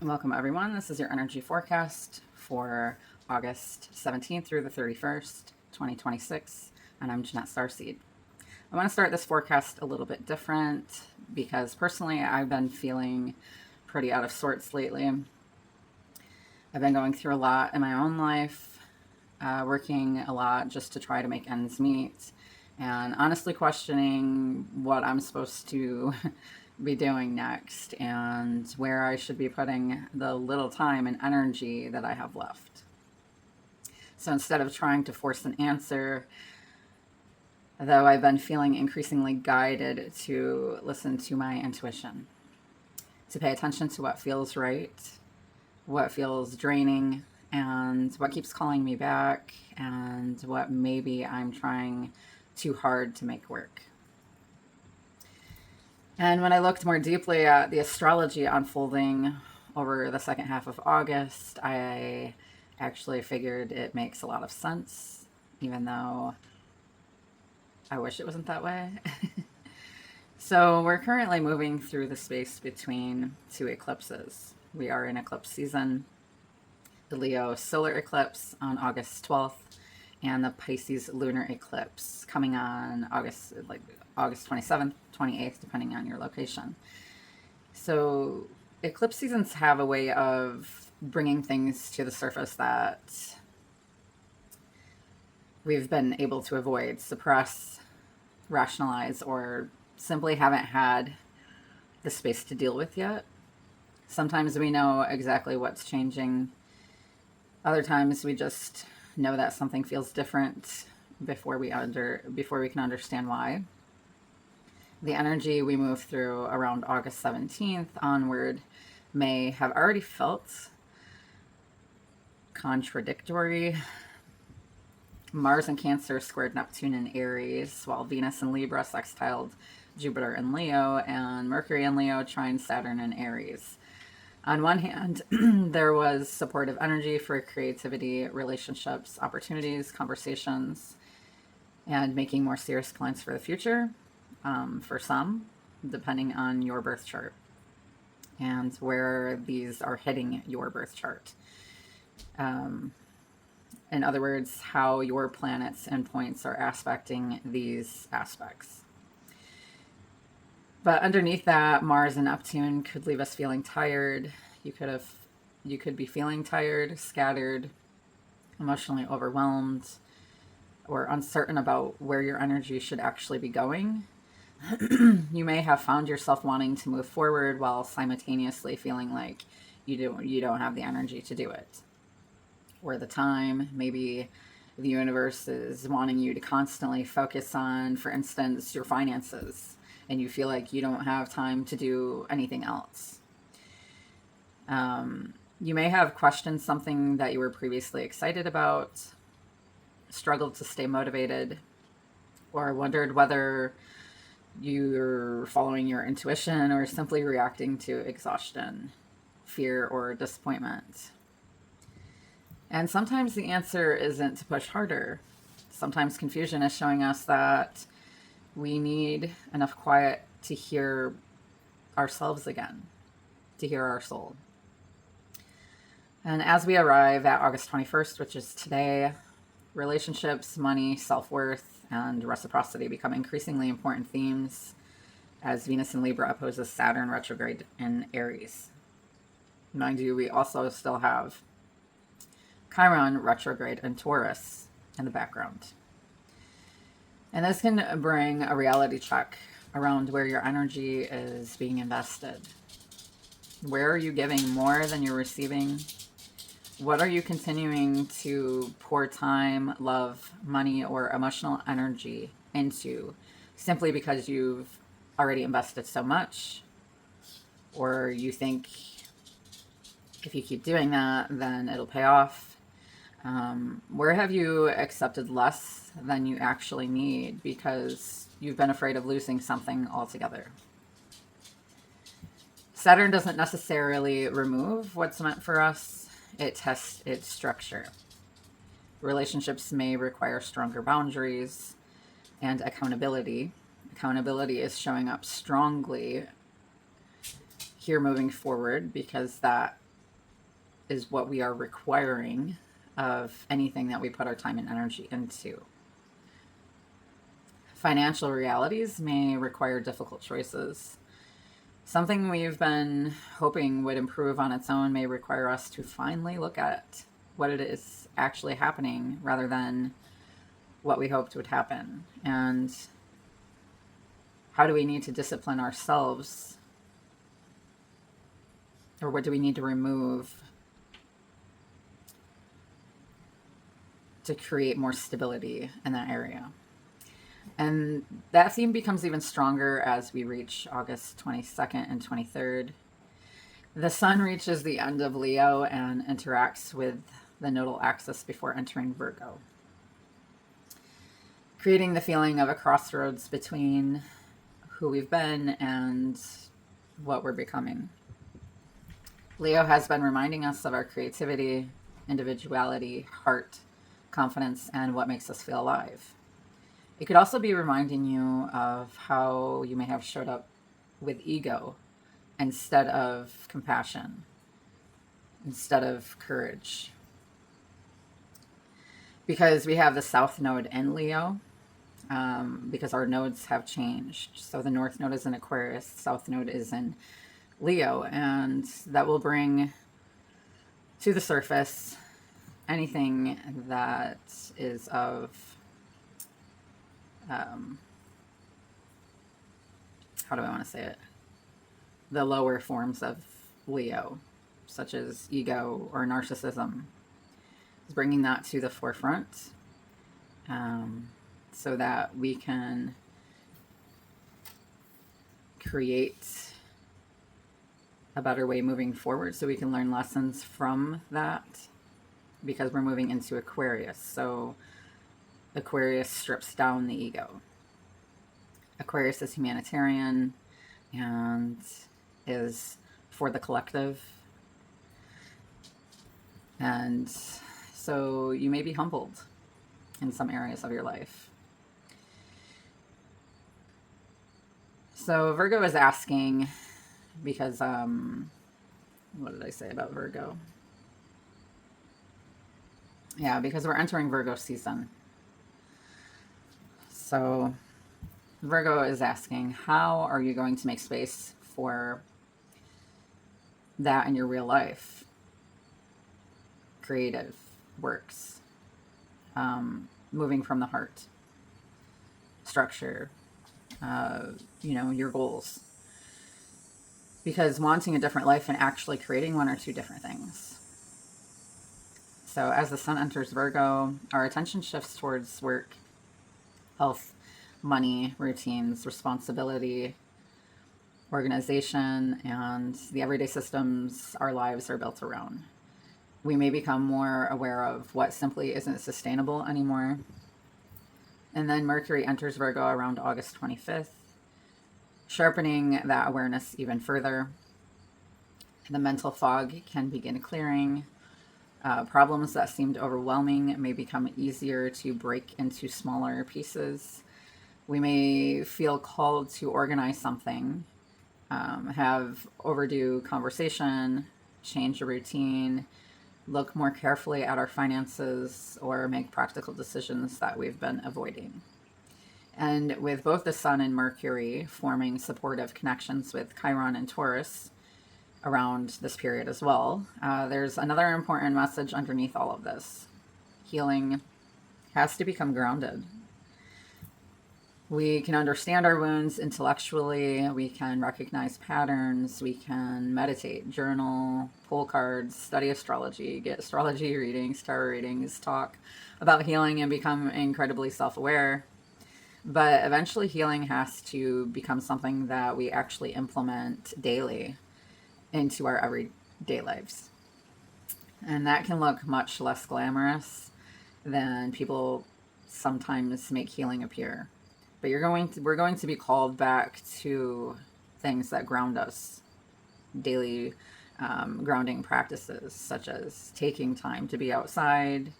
Welcome, everyone. This is your energy forecast for August 17th through the 31st, 2026, and I'm Jeanette Starseed. I want to start this forecast a little bit different because personally I've been feeling pretty out of sorts lately. I've been going through a lot in my own life, working a lot just to try to make ends meet, and honestly questioning what I'm supposed to be doing next and where I should be putting the little time and energy that I have left. So instead of trying to force an answer, though, I've been feeling increasingly guided to listen to my intuition, to pay attention to what feels right, what feels draining, and what keeps calling me back, and what maybe I'm trying too hard to make work. And when I looked more deeply at the astrology unfolding over the second half of August, I actually figured it makes a lot of sense, even though I wish it wasn't that way. So we're currently moving through the space between two eclipses. We are in eclipse season, the Leo solar eclipse on August 12th, and the Pisces lunar eclipse coming on August 27th, 28th, depending on your location. So eclipse seasons have a way of bringing things to the surface that we've been able to avoid, suppress, rationalize, or simply haven't had the space to deal with yet. Sometimes we know exactly what's changing. Other times we just know that something feels different before we can understand why. The energy we move through around August 17th onward may have already felt contradictory. Mars in Cancer squared Neptune in Aries, while Venus in Libra sextiled Jupiter in Leo, and Mercury in Leo trine Saturn in Aries. On one hand, there was supportive energy for creativity, relationships, opportunities, conversations, and making more serious plans for the future, for some, depending on your birth chart and where these are hitting your birth chart. In other words, how your planets and points are aspecting these aspects. But underneath that, Mars and Neptune could leave us feeling tired. You could be feeling tired, scattered, emotionally overwhelmed, or uncertain about where your energy should actually be going. You may have found yourself wanting to move forward while simultaneously feeling like you don't have the energy to do it, or the time. Maybe the universe is wanting you to constantly focus on, for instance, your finances, and you feel like you don't have time to do anything else. You may have questioned something that you were previously excited about, struggled to stay motivated, or wondered whether you're following your intuition or simply reacting to exhaustion, fear, or disappointment. And sometimes the answer isn't to push harder. Sometimes confusion is showing us that we need enough quiet to hear ourselves again, to hear our soul. And as we arrive at August 21st, which is today, relationships, money, self-worth, and reciprocity become increasingly important themes as Venus in Libra opposes Saturn retrograde in Aries. Mind you, we also still have Chiron retrograde in Taurus in the background. And this can bring a reality check around where your energy is being invested. Where are you giving more than you're receiving? What are you continuing to pour time, love, money, or emotional energy into simply because you've already invested so much? Or you think if you keep doing that, then it'll pay off? Where have you accepted less than you actually need because you've been afraid of losing something altogether? Saturn doesn't necessarily remove what's meant for us, it tests its structure. Relationships may require stronger boundaries and accountability. Accountability is showing up strongly here moving forward because that is what we are requiring of anything that we put our time and energy into. Financial realities may require difficult choices. Something we've been hoping would improve on its own may require us to finally look at what it is actually happening rather than what we hoped would happen. And how do we need to discipline ourselves? Or what do we need to remove to create more stability in that area? And that theme becomes even stronger as we reach August 22nd and 23rd. The sun reaches the end of Leo and interacts with the nodal axis before entering Virgo, creating the feeling of a crossroads between who we've been and what we're becoming. Leo has been reminding us of our creativity, individuality, heart, confidence, and what makes us feel alive. It could also be reminding you of how you may have showed up with ego instead of compassion, instead of courage. Because we have the South Node in Leo, because our nodes have changed. So the North Node is in Aquarius, South Node is in Leo, and that will bring to the surface anything that is of how do I want to say it? The lower forms of Leo, such as ego or narcissism, is bringing that to the forefront, so that we can create a better way moving forward, so we can learn lessons from that, because we're moving into Aquarius. So Aquarius strips down the ego. Aquarius is humanitarian and is for the collective. And so you may be humbled in some areas of your life. So Virgo is asking, because, what did I say about Virgo? Yeah, because we're entering Virgo season. So Virgo is asking, how are you going to make space for that in your real life? Creative works, moving from the heart, structure, your goals. Because wanting a different life and actually creating one are two different things. So as the sun enters Virgo, our attention shifts towards work, health, money, routines, responsibility, organization, and the everyday systems our lives are built around. We may become more aware of what simply isn't sustainable anymore. And then Mercury enters Virgo around August 25th, sharpening that awareness even further. The mental fog can begin clearing. Problems that seemed overwhelming may become easier to break into smaller pieces. We may feel called to organize something, have overdue conversation, change a routine, look more carefully at our finances, or make practical decisions that we've been avoiding. And with both the Sun and Mercury forming supportive connections with Chiron and Taurus around this period as well, there's another important message underneath all of this. Healing has to become grounded. We can understand our wounds intellectually, we can recognize patterns, we can meditate, journal, pull cards, study astrology, get astrology readings, tarot readings, talk about healing, and become incredibly self-aware. But eventually healing has to become something that we actually implement daily into our everyday lives. And that can look much less glamorous than people sometimes make healing appear. But we're going to be called back to things that ground us, daily grounding practices, such as taking time to be outside,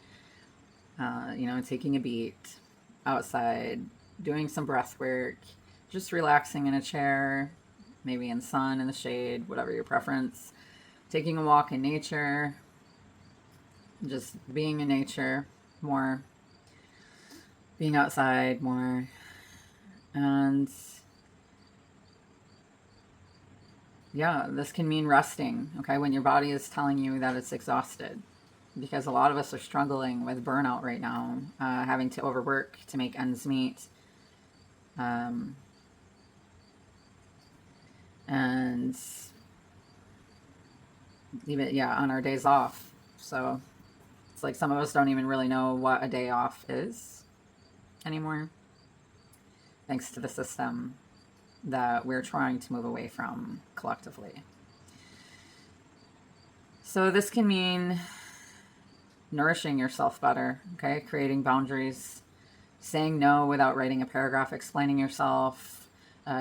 taking a beat outside, doing some breath work, just relaxing in a chair, maybe in sun, in the shade, whatever your preference, taking a walk in nature, just being in nature more, being outside more. And yeah, this can mean resting, okay, when your body is telling you that it's exhausted. Because a lot of us are struggling with burnout right now, having to overwork to make ends meet. And even, yeah, on our days off. So it's like some of us don't even really know what a day off is anymore, thanks to the system that we're trying to move away from collectively. So this can mean nourishing yourself better, okay? Creating boundaries, saying no without writing a paragraph explaining yourself,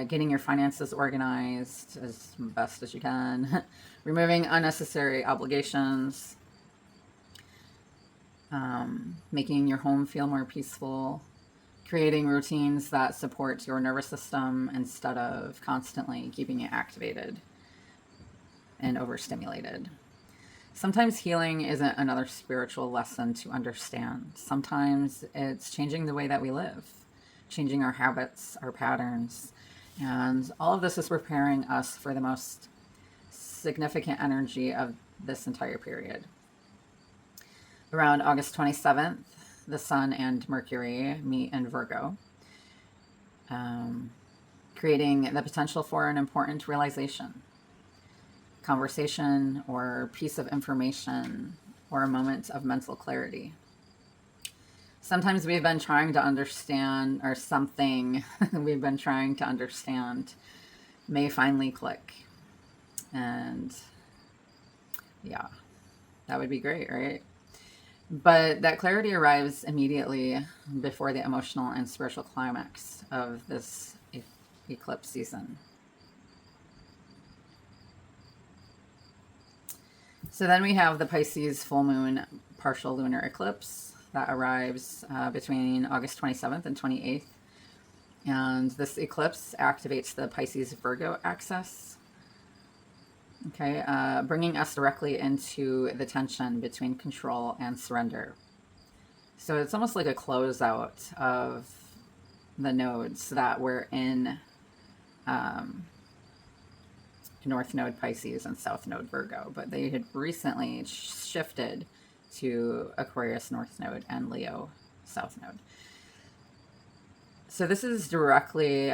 getting your finances organized as best as you can, removing unnecessary obligations, making your home feel more peaceful, creating routines that support your nervous system instead of constantly keeping it activated and overstimulated. Sometimes healing isn't another spiritual lesson to understand. Sometimes it's changing the way that we live, changing our habits, our patterns. And all of this is preparing us for the most significant energy of this entire period. Around August 27th, the Sun and Mercury meet in Virgo, creating the potential for an important realization, conversation, or piece of information, or a moment of mental clarity. Sometimes we've been trying to understand, or something we've been trying to understand may finally click. And yeah, that would be great, right? But that clarity arrives immediately before the emotional and spiritual climax of this eclipse season. So then we have the Pisces full moon partial lunar eclipse that arrives between August 27th and 28th. And this eclipse activates the Pisces Virgo axis, okay, bringing us directly into the tension between control and surrender. So it's almost like a closeout of the nodes that were in North Node Pisces and South Node Virgo, but they had recently shifted to Aquarius North Node and Leo South Node. So this is directly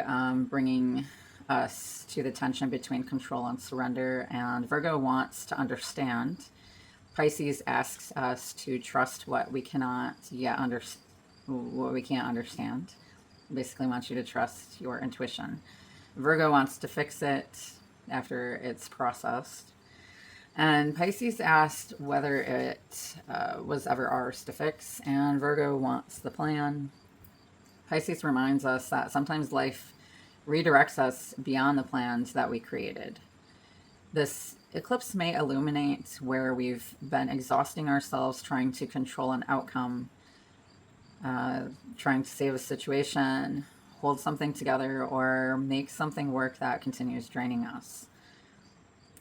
bringing us to the tension between control and surrender, and Virgo wants to understand. Pisces asks us to trust what we cannot yet what we can't understand. Basically wants you to trust your intuition. Virgo wants to fix it after it's processed. And Pisces asked whether it was ever ours to fix, and Virgo wants the plan. Pisces reminds us that sometimes life redirects us beyond the plans that we created. This eclipse may illuminate where we've been exhausting ourselves trying to control an outcome, trying to save a situation, hold something together, or make something work that continues draining us.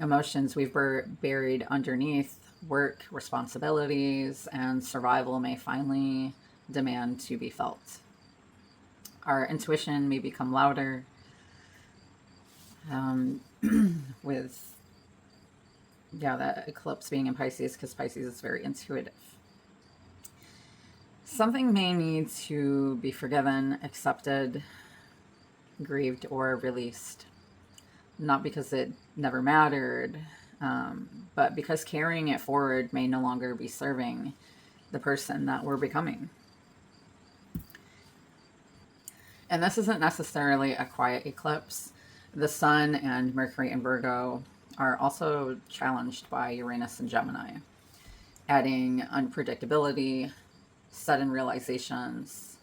Emotions we've buried underneath work, responsibilities, and survival may finally demand to be felt. Our intuition may become louder with, that eclipse being in Pisces, because Pisces is very intuitive. Something may need to be forgiven, accepted, grieved, or released. Not because it never mattered, but because carrying it forward may no longer be serving the person that we're becoming. And this isn't necessarily a quiet eclipse. The Sun and Mercury in Virgo are also challenged by Uranus and Gemini, adding unpredictability, sudden realizations,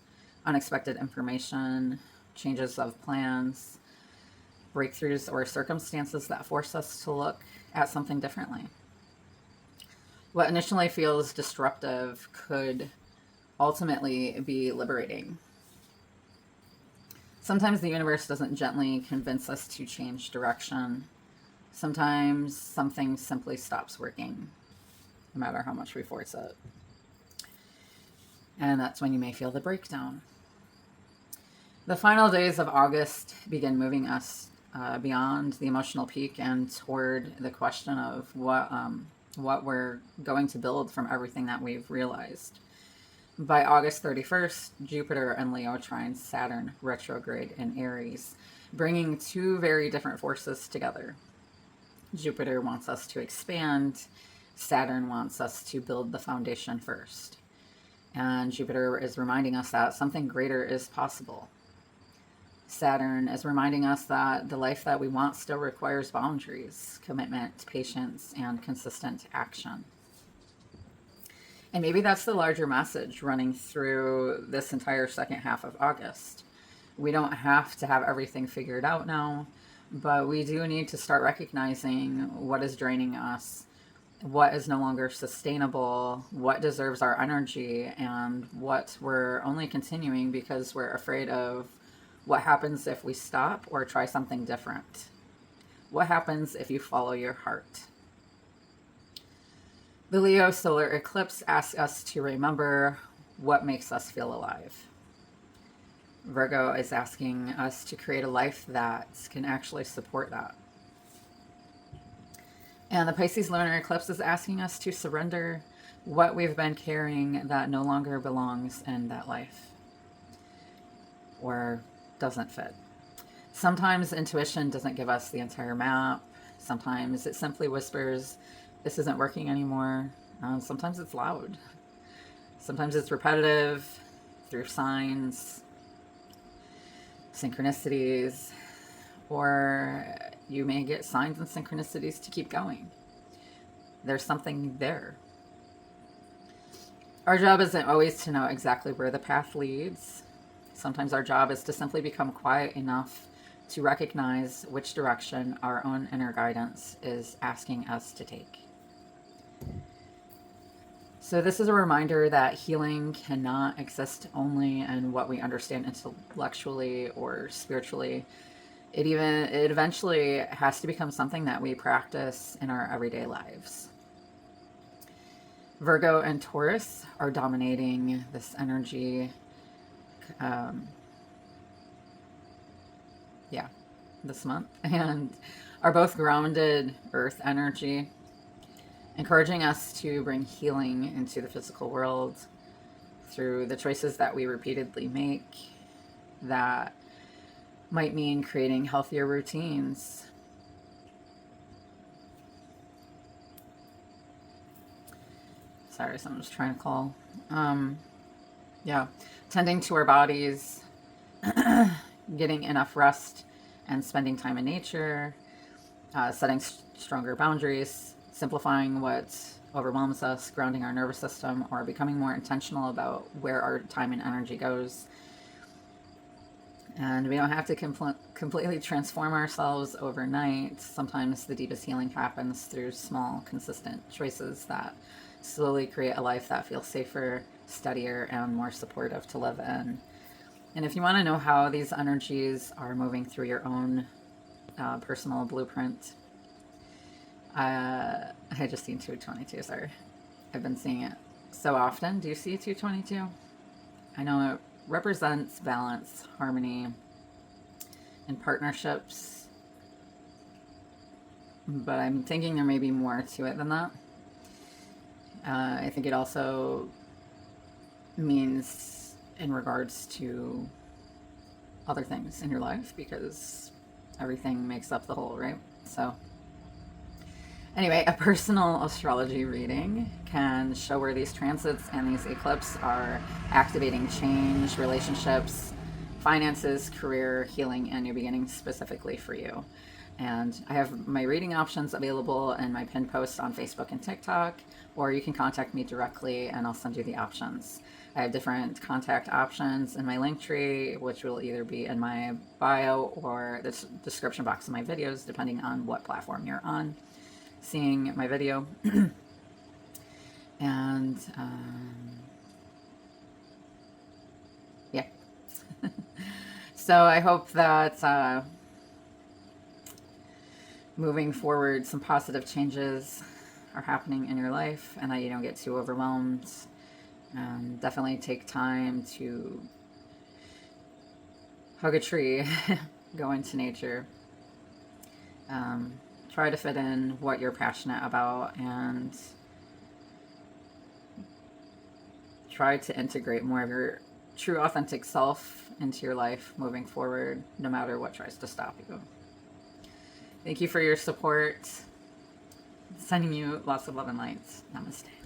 unexpected information, changes of plans, breakthroughs, or circumstances that force us to look at something differently. What initially feels disruptive could ultimately be liberating. Sometimes the universe doesn't gently convince us to change direction. Sometimes something simply stops working. no matter how much we force it. And that's when you may feel the breakdown. The final days of August begin moving us beyond the emotional peak and toward the question of what we're going to build from everything that we've realized. By August 31st, Jupiter and Leo trines Saturn retrograde in Aries, bringing two very different forces together. Jupiter wants us to expand. Saturn wants us to build the foundation first. And Jupiter is reminding us that something greater is possible. Saturn is reminding us that the life that we want still requires boundaries, commitment, patience, and consistent action. And maybe that's the larger message running through this entire second half of August. We don't have to have everything figured out now, but we do need to start recognizing what is draining us, what is no longer sustainable, what deserves our energy, and what we're only continuing because we're afraid of what happens if we stop or try something different. What happens if you follow your heart? The Leo solar eclipse asks us to remember what makes us feel alive. Virgo is asking us to create a life that can actually support that. And the Pisces lunar eclipse is asking us to surrender what we've been carrying that no longer belongs in that life or doesn't fit. Sometimes intuition doesn't give us the entire map. Sometimes it simply whispers, this isn't working anymore. Sometimes it's loud. Sometimes it's repetitive through signs, synchronicities, or you may get signs and synchronicities to keep going. There's something there. Our job isn't always to know exactly where the path leads. Sometimes our job is to simply become quiet enough to recognize which direction our own inner guidance is asking us to take. So this is a reminder that healing cannot exist only in what we understand intellectually or spiritually. It eventually has to become something that we practice in our everyday lives. Virgo and Taurus are dominating this energy. This month, and are both grounded earth energy, encouraging us to bring healing into the physical world through the choices that we repeatedly make. That might mean creating healthier routines, sorry, someone's trying to call. Tending to our bodies, getting enough rest, and spending time in nature, setting stronger boundaries, simplifying what overwhelms us, grounding our nervous system, or becoming more intentional about where our time and energy goes. And we don't have to completely transform ourselves overnight. Sometimes the deepest healing happens through small, consistent choices that slowly create a life that feels safer, steadier, and more supportive to live in. And if you want to know how these energies are moving through your own personal blueprint, I just seen 222, sorry. I've been seeing it so often. Do you see 222? I know it represents balance, harmony, and partnerships, but I'm thinking there may be more to it than that. I think it also means in regards to other things in your life, because everything makes up the whole, right? So anyway, a personal astrology reading can show where these transits and these eclipses are activating change, relationships, finances, career, healing, and new beginnings specifically for you. And I have my reading options available in my pinned post on Facebook and TikTok, or you can contact me directly and I'll send you the options. I have different contact options in my link tree, which will either be in my bio or the description box of my videos, depending on what platform you're on seeing my video. And so I hope that moving forward, some positive changes are happening in your life and that you don't get too overwhelmed. Definitely take time to hug a tree, go into nature. Try to fit in what you're passionate about and try to integrate more of your true authentic self into your life moving forward, no matter what tries to stop you. Thank you for your support. Sending you lots of love and light. Namaste.